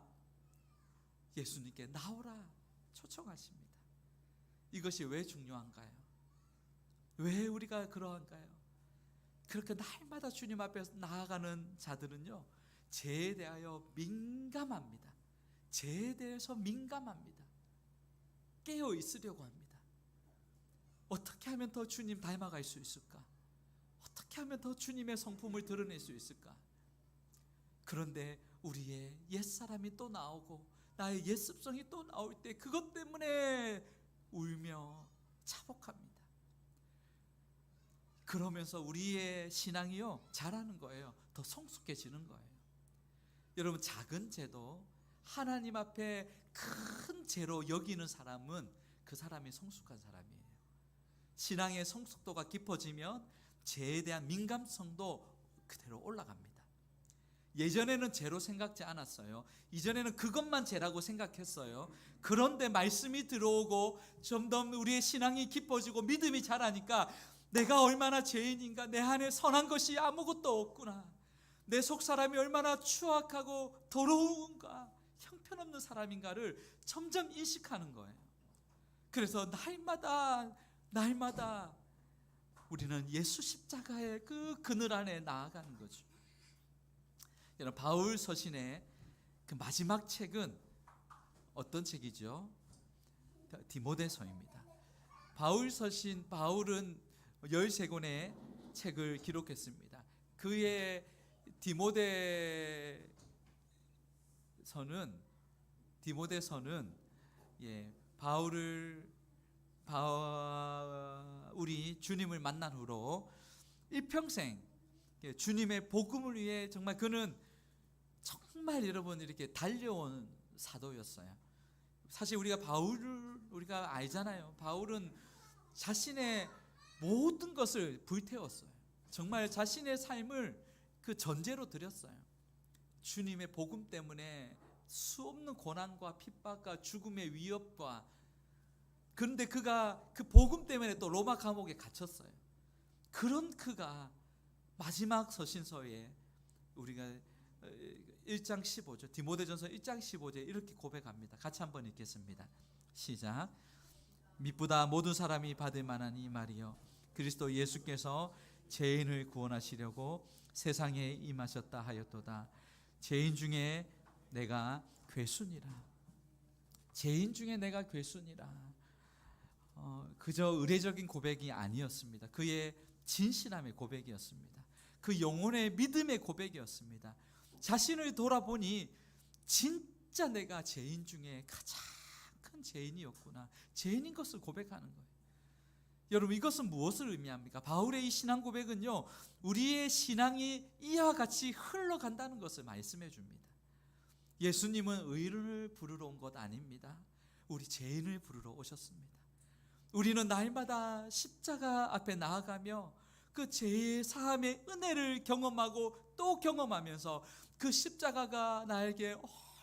예수님께 나오라 초청하십니다. 이것이 왜 중요한가요? 왜 우리가 그러한가요? 그렇게 날마다 주님 앞에 나아가는 자들은요, 죄에 대하여 민감합니다. 죄에 대해서 민감합니다. 깨어 있으려고 합니다. 어떻게 하면 더 주님 닮아갈 수 있을까? 어떻게 하면 더 주님의 성품을 드러낼 수 있을까? 그런데 우리의 옛사람이 또 나오고 나의 옛습성이 또 나올 때 그것 때문에 울며 자복합니다. 그러면서 우리의 신앙이요, 자라는 거예요. 더 성숙해지는 거예요. 여러분, 작은 죄도 하나님 앞에 큰 죄로 여기는 사람은 그 사람이 성숙한 사람이에요. 신앙의 성숙도가 깊어지면 죄에 대한 민감성도 그대로 올라갑니다. 예전에는 죄로 생각지 않았어요. 이전에는 그것만 죄라고 생각했어요. 그런데 말씀이 들어오고 점점 우리의 신앙이 깊어지고 믿음이 자라니까 내가 얼마나 죄인인가, 내 안에 선한 것이 아무것도 없구나, 내 속사람이 얼마나 추악하고 더러운가, 형편없는 사람인가를 점점 인식하는 거예요. 그래서 날마다 우리는 예수 십자가의 그 그늘 안에 나아가는 거죠. 여러분, 바울 서신의 그 마지막 책은 어떤 책이죠? 디모데서입니다. 바울은 13권의 책을 기록했습니다. 그의 디모데서는 바울이 주님을 만난 후로 일평생 주님의 복음을 위해 정말 그는 정말 여러분 이렇게 달려온 사도였어요. 사실 우리가 바울을 우리가 알잖아요. 바울은 자신의 모든 것을 불태웠어요. 정말 자신의 삶을 그 전제로 드렸어요. 주님의 복음 때문에 수없는 고난과 핍박과 죽음의 위협과, 그런데 그가 그 복음 때문에 또 로마 감옥에 갇혔어요. 그런 그가 마지막 서신서에 우리가 1장 15절, 디모데전서 1장 15절 이렇게 고백합니다. 같이 한번 읽겠습니다. 시작. 미쁘다 모든 사람이 받을 만한 이 말이요, 그리스도 예수께서 죄인을 구원하시려고 세상에 임하셨다 하였도다. 죄인 중에 내가 괴순이라. 죄인 중에 내가 괴순이라. 그저 의례적인 고백이 아니었습니다. 그의 진실함의 고백이었습니다. 그 영혼의 믿음의 고백이었습니다. 자신을 돌아보니 진짜 내가 죄인 중에 가장 큰 죄인이었구나, 죄인인 것을 고백하는 거예요. 여러분, 이것은 무엇을 의미합니까? 바울의 이 신앙 고백은요, 우리의 신앙이 이와 같이 흘러간다는 것을 말씀해 줍니다. 예수님은 의인을 부르러 온 것 아닙니다. 우리 죄인을 부르러 오셨습니다. 우리는 날마다 십자가 앞에 나아가며 그 죄의 사함의 은혜를 경험하고 또 경험하면서 그 십자가가 나에게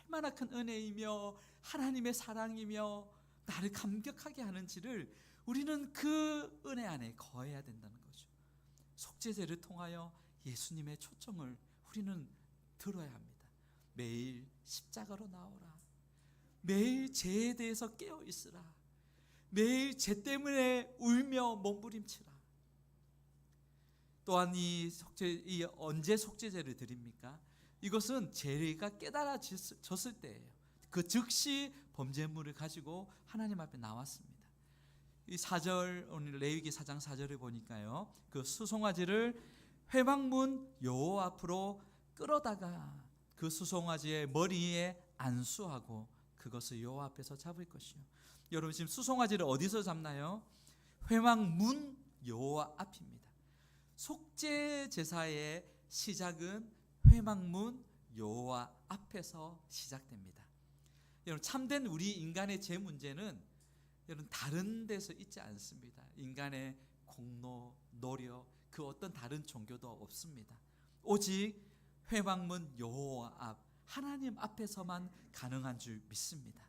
얼마나 큰 은혜이며 하나님의 사랑이며 나를 감격하게 하는지를 우리는 그 은혜 안에 거해야 된다는 거죠. 속죄제를 통하여 예수님의 초청을 우리는 들어야 합니다. 매일 십자가로 나오라. 매일 죄에 대해서 깨어 있으라. 매일 죄 때문에 울며 몸부림치라. 또한 이 언제 속죄제를 드립니까? 이것은 죄가 깨달아졌을 때예요. 그 즉시 범죄물을 가지고 하나님 앞에 나왔습니다. 이 4절, 오늘 레위기 4장 4절을 보니까요, 그 수송아지를 회막문 여호와 앞으로 끌어다가 그 수송아지의 머리에 안수하고 그것을 여호와 앞에서 잡을 것이요. 여러분, 지금 수송아지를 어디서 잡나요? 회막문 여호와 앞입니다. 속죄 제사의 시작은 회막문 여호와 앞에서 시작됩니다. 여러분, 참된 우리 인간의 죄 문제는 여러분 다른 데서 있지 않습니다. 인간의 공로, 노력, 그 어떤 다른 종교도 없습니다. 오직 회막문 여호와 앞, 하나님 앞에서만 가능한 줄 믿습니다.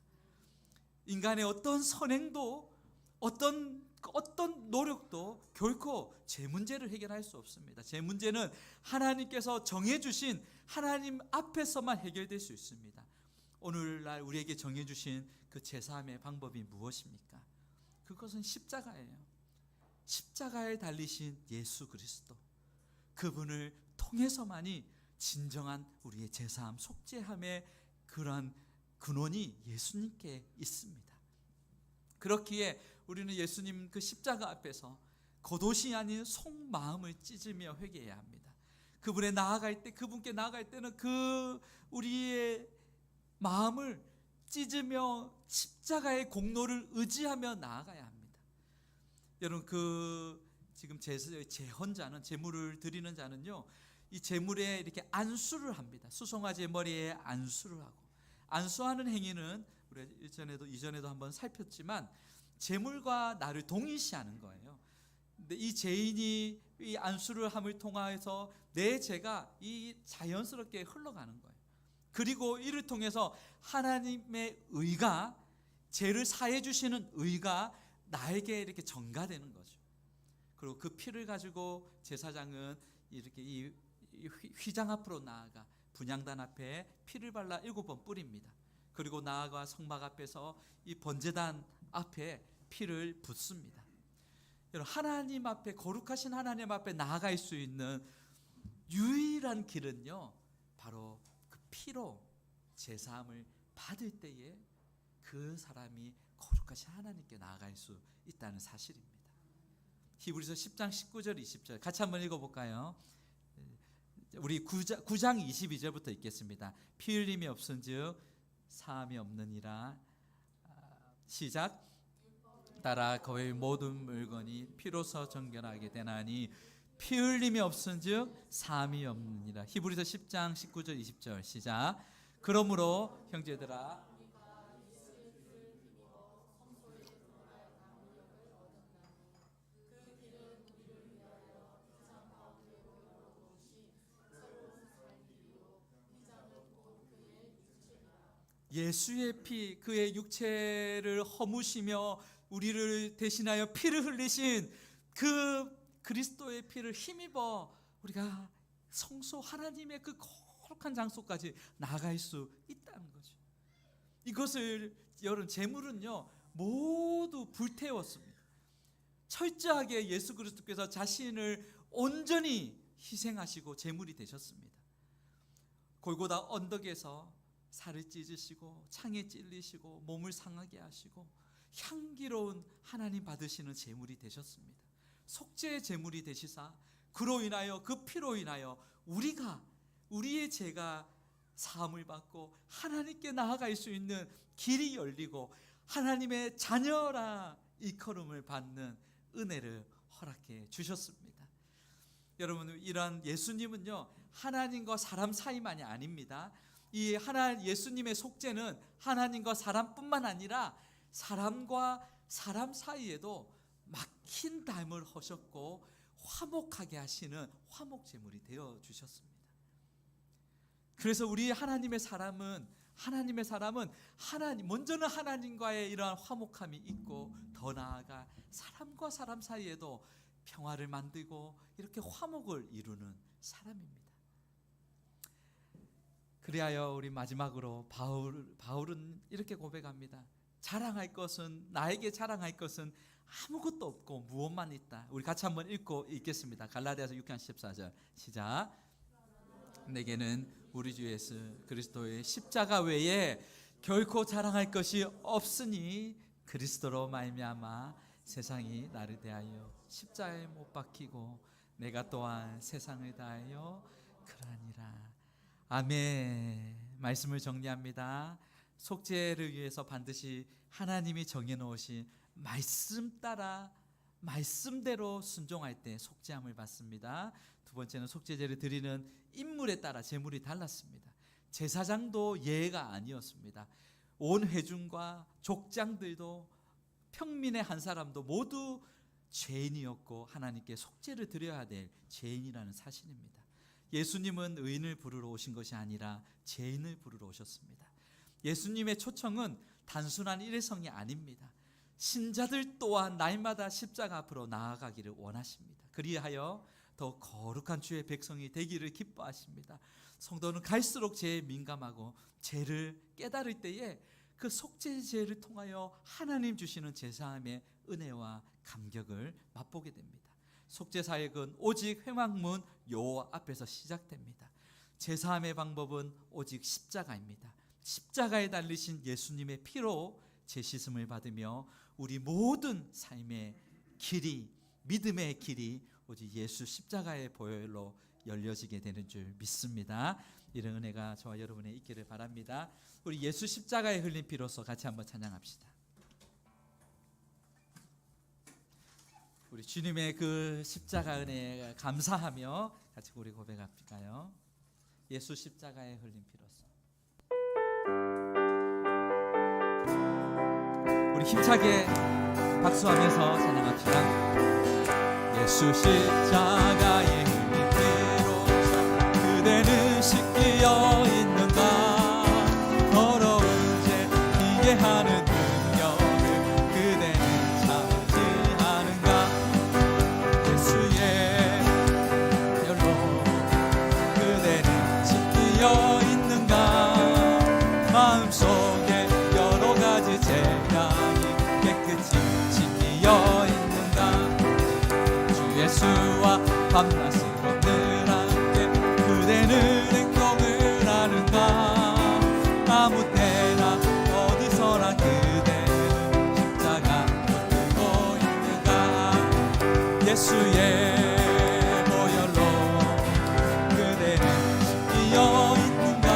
인간의 어떤 선행도 어떤 노력도 결코 죄 문제를 해결할 수 없습니다. 죄 문제는 하나님께서 정해주신 하나님 앞에서만 해결될 수 있습니다. 오늘날 우리에게 정해주신 그 제사함의 방법이 무엇입니까? 그것은 십자가예요. 십자가에 달리신 예수 그리스도, 그분을 통해서만이 진정한 우리의 제사함, 속죄함의 그러한 근원이 예수님께 있습니다. 그렇기에 우리는 예수님 그 십자가 앞에서 겉옷이 아닌 속마음을 찢으며 회개해야 합니다. 그분께 나아갈 때는 그 우리의 마음을 찢으며 십자가의 공로를 의지하며 나아가야 합니다. 여러분, 지금 제헌자는, 제물을 드리는 자는요, 이 제물에 이렇게 안수를 합니다. 수송아지의 머리에 안수를 하고, 안수하는 행위는 우리가 이전에도 한번 살폈지만 제물과 나를 동일시하는 거예요. 근데 이 죄인이 이 안수를 함을 통해서 내 죄가 이 자연스럽게 흘러가는 거예요. 그리고 이를 통해서 하나님의 의가, 죄를 사해 주시는 의가 나에게 이렇게 전가되는 거죠. 그리고 그 피를 가지고 제사장은 이렇게 이 휘장 앞으로 나아가 분향단 앞에 피를 발라 7번 뿌립니다. 그리고 나아가 성막 앞에서 이 번제단 앞에 피를 붓습니다. 여러분, 하나님 앞에, 거룩하신 하나님 앞에 나아갈 수 있는 유일한 길은요, 바로 그 피로 제사함을 받을 때에 그 사람이 거룩하신 하나님께 나아갈 수 있다는 사실입니다. 히브리서 10장 19절 20절 같이 한번 읽어볼까요? 우리 9장 22절부터 읽겠습니다. 피 흘림이 없은즉 사함이 없느니라. 시작. 따라 거의 모든 물건이 피로서 정결하게 되나니 피 흘림이 없은즉 사함이 없느니라. 히브리서 10장 19절 20절 시작. 그러므로 형제들아, 예수의 피, 그의 육체를 허무시며 우리를 대신하여 피를 흘리신 그 그리스도의 피를 힘입어 우리가 성소 하나님의 그 거룩한 장소까지 나아갈 수 있다는 거죠. 이것을 여러분 제물은요 모두 불태웠습니다. 철저하게 예수 그리스도께서 자신을 온전히 희생하시고 제물이 되셨습니다. 골고다 언덕에서 살을 찢으시고 창에 찔리시고 몸을 상하게 하시고 향기로운 하나님 받으시는 제물이 되셨습니다. 속죄의 제물이 되시사 그로 인하여 그 피로 인하여 우리의 죄가 사함을 받고 하나님께 나아갈 수 있는 길이 열리고 하나님의 자녀라 일컬음을 받는 은혜를 허락해 주셨습니다. 여러분, 이러한 예수님은요 하나님과 사람 사이만이 아닙니다. 이 예수님의 속죄는 하나님과 사람뿐만 아니라 사람과 사람 사이에도 막힌 담을 하셨고 화목하게 하시는 화목제물이 되어 주셨습니다. 그래서 우리 하나님의 사람은 먼저는 하나님과의 이러한 화목함이 있고 더 나아가 사람과 사람 사이에도 평화를 만들고 이렇게 화목을 이루는 사람입니다. 그리하여 우리 마지막으로 바울은 이렇게 고백합니다. 나에게 자랑할 것은 아무것도 없고 무엇만 있다. 우리 같이 한번 읽겠습니다. 갈라디아서 6장 14절 시작. 내게는 우리 주 예수 그리스도의 십자가 외에 결코 자랑할 것이 없으니 그리스도로 말미암아 세상이 나를 대하여 십자가에 못 박히고 내가 또한 세상을 대하여 그러하니라. 아멘. 말씀을 정리합니다. 속죄를 위해서 반드시 하나님이 정해놓으신 말씀 따라 말씀대로 순종할 때 속죄함을 받습니다. 두 번째는 속죄제를 드리는 인물에 따라 제물이 달랐습니다. 제사장도 예가 아니었습니다. 온 회중과 족장들도 평민의 한 사람도 모두 죄인이었고 하나님께 속죄를 드려야 될 죄인이라는 사실입니다. 예수님은 의인을 부르러 오신 것이 아니라 죄인을 부르러 오셨습니다. 예수님의 초청은 단순한 일회성이 아닙니다. 신자들 또한 날마다 십자가 앞으로 나아가기를 원하십니다. 그리하여 더 거룩한 주의 백성이 되기를 기뻐하십니다. 성도는 갈수록 죄에 민감하고 죄를 깨달을 때에 그 속죄제를 통하여 하나님 주시는 제사함의 은혜와 감격을 맛보게 됩니다. 속죄 사역은 오직 회막문 여호와 앞에서 시작됩니다. 제사함의 방법은 오직 십자가입니다. 십자가에 달리신 예수님의 피로 제씻음을 받으며 우리 모든 삶의 길이, 믿음의 길이 오직 예수 십자가의 보혈로 열려지게 되는 줄 믿습니다. 이런 은혜가 저와 여러분에 있기를 바랍니다. 우리 예수 십자가에 흘린 피로서 같이 한번 찬양합시다. 우리 주님의 그 십자가 은혜에 감사하며 같이 우리 고백할까요? 예수 십자가에 흘린 피로서. 우리 힘차게 박수하면서 찬양합시다. 예수 십자가에 흘린 피로서 그대는 씻기어 있는가. 더러운 죄 이게 하는 능력을 그대는 참지 않은가. 예수의 열로 그대는 씻기어 있는가. 마음속에 여러 가지 재량이 깨끗이 씻기어 있는가. 주 예수와 밤낮으로 늘 함께 그대는 행동을 하는가. 아무 때나 어디서나 그대는 십자가 붙들고 있는가. 예수의 보혈로 그대는 씻기어 있는가.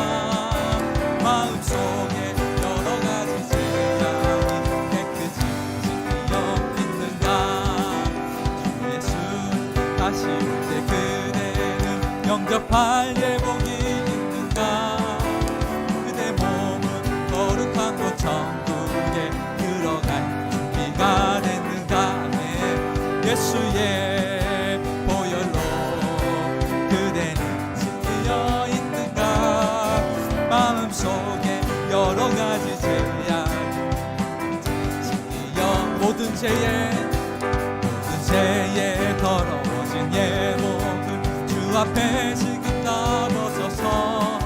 마음속에 여러 가지 죄량이 깨끗이 씻기어 있는가. 주 예수 다시 올 때 그대는 영접할 예복이 있는가. 그대 몸은 거룩한 곳 천국에 들어갈 준비가 됐는가. 네. 예수의 보혈로 그대는 씻기어 있는가. 마음속에 여러 가지 죄악 모든 죄에 더러워진 예복을 주 앞에 지금 다 벗어서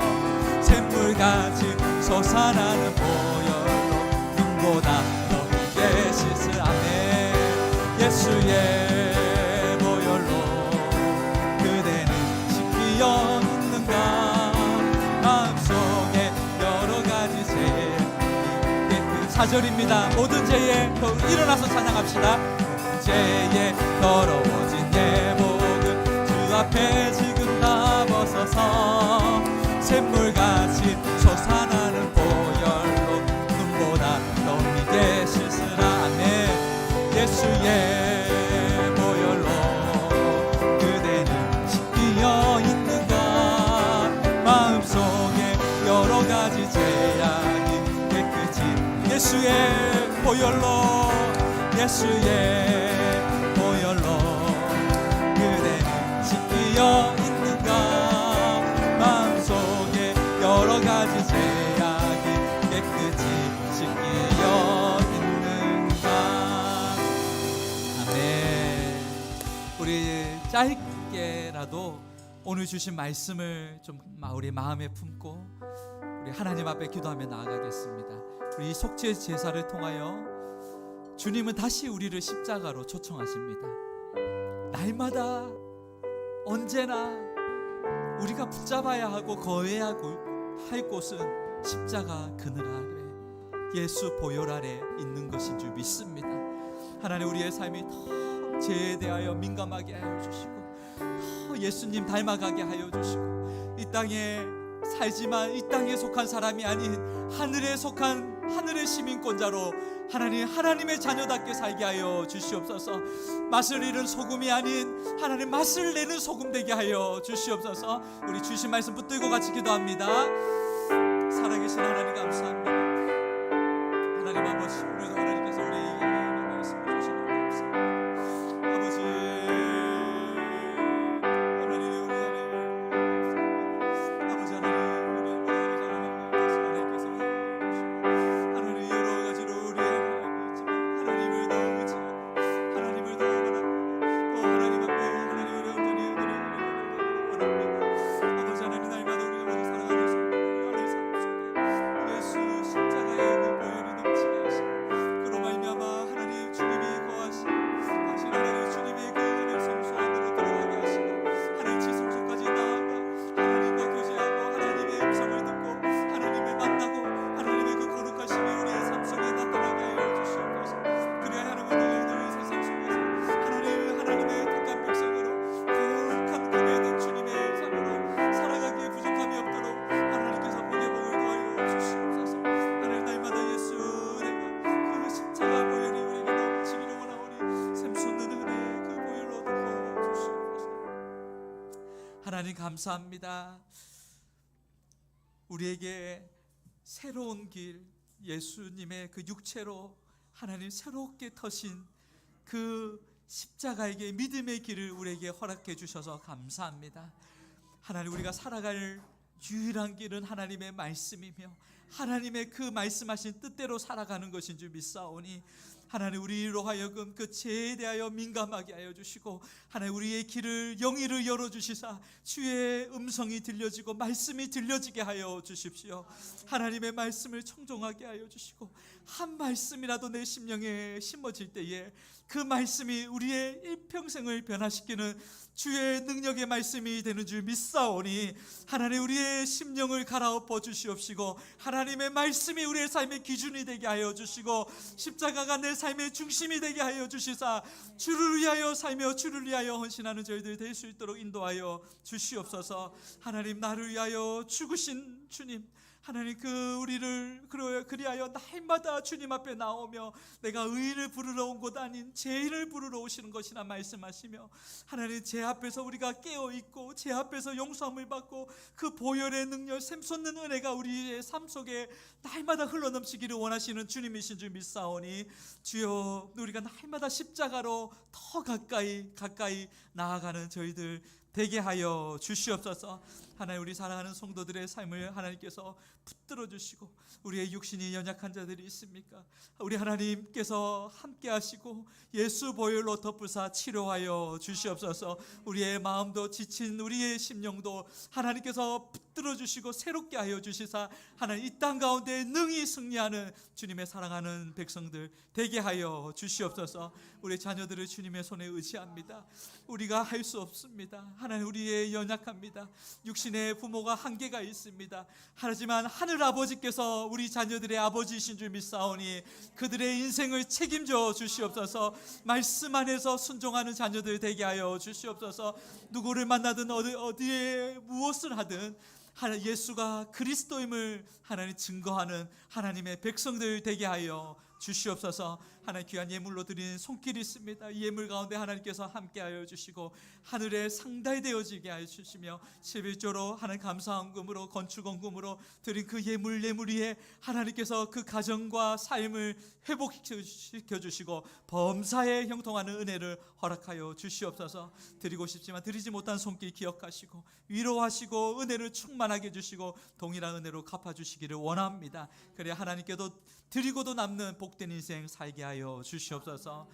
샘물같이 솟아나는 보혈로 눈보다 더 크게 씻으라네. 예수의 보혈로 그대는 씻기어 있는가. 마음속에 여러 가지 죄. 4절입니다. 모든 죄에 일어나서 찬양합시다. 모든 죄에 더러워진 예복을 주 앞에 지금 다 벗어서 샘물같이 솟아나는 보혈로 눈보다 더 미게 씻으라네. 예수의 보혈로 그대는 씻기어 있는가. 마음속에 여러 가지 죄악이 예수의 보혈로 예수의 보혈로 그대는 씻기어 있는가. 마음속에 여러 가지 죄악이 깨끗이 씻기어 있는가. 아멘. 우리 짧게라도 오늘 주신 말씀을 좀 우리 마음에 품고 우리 하나님 앞에 기도하며 나아가겠습니다. 우리 속죄 제사를 통하여 주님은 다시 우리를 십자가로 초청하십니다. 날마다 언제나 우리가 붙잡아야 하고 거해야 할 곳은 십자가 그늘 아래 예수 보혈 아래 있는 것인 줄 믿습니다. 하나님 우리의 삶이 더 죄에 대하여 민감하게 하여 주시고 더 예수님 닮아가게 하여 주시고 이 땅에 살지만 이 땅에 속한 사람이 아닌 하늘에 속한 하늘의 시민권자로 하나님의 자녀답게 살게 하여 주시옵소서. 맛을 잃은 소금이 아닌 하나님 맛을 내는 소금 되게 하여 주시옵소서. 우리 주신 말씀 붙들고 같이 기도합니다. 살아계신 하나님 감사합니다. 하나님 아버지, 우리도 하나님께서 우리에게 말씀을 주시는 것 감사합니다. 아버지 하나님 감사합니다. 우리에게 새로운 길, 예수님의 그 육체로 하나님 새롭게 터신 그 십자가에게 믿음의 길을 우리에게 허락해 주셔서 감사합니다. 하나님 우리가 살아갈 유일한 길은 하나님의 말씀이며 하나님의 그 말씀하신 뜻대로 살아가는 것인 줄 믿사오니 하나님 우리로 하여금 그 죄에 대하여 민감하게 하여 주시고 하나님 우리의 길을 영이를 열어주시사 주의 음성이 들려지고 말씀이 들려지게 하여 주십시오. 하나님의 말씀을 청종하게 하여 주시고 한 말씀이라도 내 심령에 심어질 때에 그 말씀이 우리의 일평생을 변화시키는 주의 능력의 말씀이 되는 줄 믿사오니 하나님 우리의 심령을 갈아엎어 주시옵시고 하나님의 말씀이 우리의 삶의 기준이 되게 하여 주시고 십자가가 내 삶의 중심이 되게 하여 주시사 주를 위하여 살며 주를 위하여 헌신하는 저희들 될 수 있도록 인도하여 주시옵소서. 하나님 나를 위하여 죽으신 주님 하나님 우리를 그리하여 날마다 주님 앞에 나오며 내가 의인을 부르러 온 곳 아닌 죄인을 부르러 오시는 것이나 말씀하시며 하나님 제 앞에서 우리가 깨어있고 제 앞에서 용서함을 받고 그 보혈의 능력 샘솟는 은혜가 우리의 삶 속에 날마다 흘러넘치기를 원하시는 주님이신 줄 믿사오니 주여 우리가 날마다 십자가로 더 가까이 나아가는 저희들 되게 하여 주시옵소서. 하나님, 우리 사랑하는 성도들의 삶을 하나님께서 붙들어 주시고, 우리의 육신이 연약한 자들이 있습니까? 우리 하나님께서 함께 하시고 예수 보혈로 덮으사 치료하여 주시옵소서. 우리의 마음도 지친 우리의 심령도 하나님께서 붙들어 주시고 새롭게 하여 주시사 하나님, 이 땅 가운데 능히 승리하는 주님의 사랑하는 백성들 되게 하여 주시옵소서. 우리 자녀들을 주님의 손에 의지합니다. 우리가 할 수 없습니다. 하나님, 우리의 연약합니다. 육신의 부모가 한계가 있습니다. 하지만 하늘 아버지께서 우리 자녀들의 아버지이신 줄 믿사오니 그들의 인생을 책임져 주시옵소서. 말씀 안에서 순종하는 자녀들 되게 하여 주시옵소서. 누구를 만나든 어디에 무엇을 하든 하나님, 예수가 그리스도임을 하나님 증거하는 하나님의 백성들 되게 하여 주시옵소서. 하나님, 귀한 예물로 드린 손길이 있습니다. 이 예물 가운데 하나님께서 함께하여 주시고 하늘에 상달이 되어지게 하여 주시며 11조로 하나님 감사헌금으로 건축헌금으로 드린 그 예물 위에 하나님께서 그 가정과 삶을 회복시켜 주시고 범사에 형통하는 은혜를 허락하여 주시옵소서. 드리고 싶지만 드리지 못한 손길 기억하시고 위로하시고 은혜를 충만하게 해주시고 동일한 은혜로 갚아주시기를 원합니다. 그래 하나님께도 드리고도 남는 복된 인생 살게 하여 주시옵소서.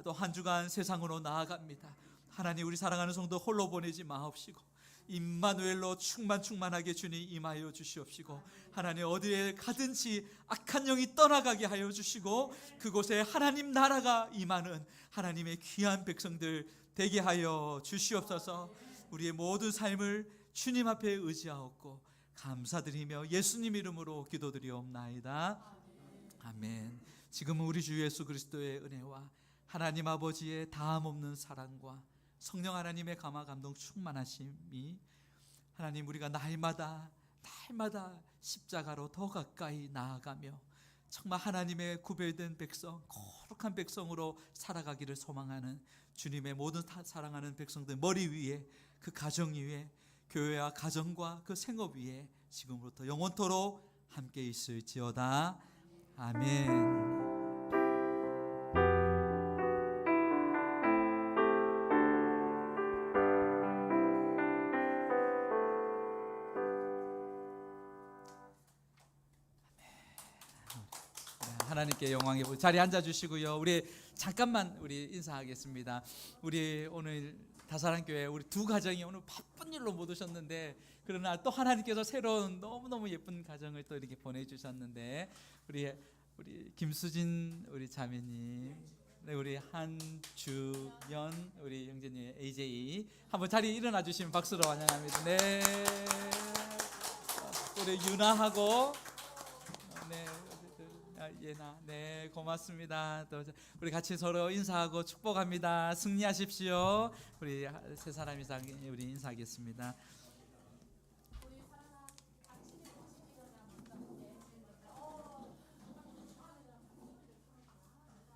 또 한 주간 세상으로 나아갑니다. 하나님, 우리 사랑하는 성도 홀로 보내지 마옵시고 임마누엘로 충만하게 주님 임하여 주시옵시고, 하나님 어디에 가든지 악한 영이 떠나가게 하여 주시고 그곳에 하나님 나라가 임하는 하나님의 귀한 백성들 되게 하여 주시옵소서. 우리의 모든 삶을 주님 앞에 의지하옵고 감사드리며 예수님 이름으로 기도드리옵나이다. 아멘. 지금은 우리 주 예수 그리스도의 은혜와 하나님 아버지의 다함없는 사랑과 성령 하나님의 감화 감동 충만하심이 하나님, 우리가 날마다 십자가로 더 가까이 나아가며 정말 하나님의 구별된 백성, 거룩한 백성으로 살아가기를 소망하는 주님의 모든 사랑하는 백성들 머리 위에, 그 가정 위에, 교회와 가정과 그 생업 위에 지금부터 영원토록 함께 있을지어다. 아멘. 하나님께 영광의 자리에 앉아 주시고요. 우리 잠깐만 인사하겠습니다. 우리 오늘 다사랑교회 우리 두 가정이 오늘 바쁜 일로 못 오셨는데, 그러나 또 하나님께서 새로운 너무너무 예쁜 가정을 또 이렇게 보내주셨는데, 우리 김수진 우리 자매님, 우리 한주연 우리 형제님 AJ 한번 자리에 일어나 주시면 박수로 환영합니다. 네, 우리 유나하고 예나, 네, 고맙습니다. 또 우리 같이 서로 인사하고 축복합니다. 승리하십시오. 우리 세 사람 이상 우리 인사하겠습니다.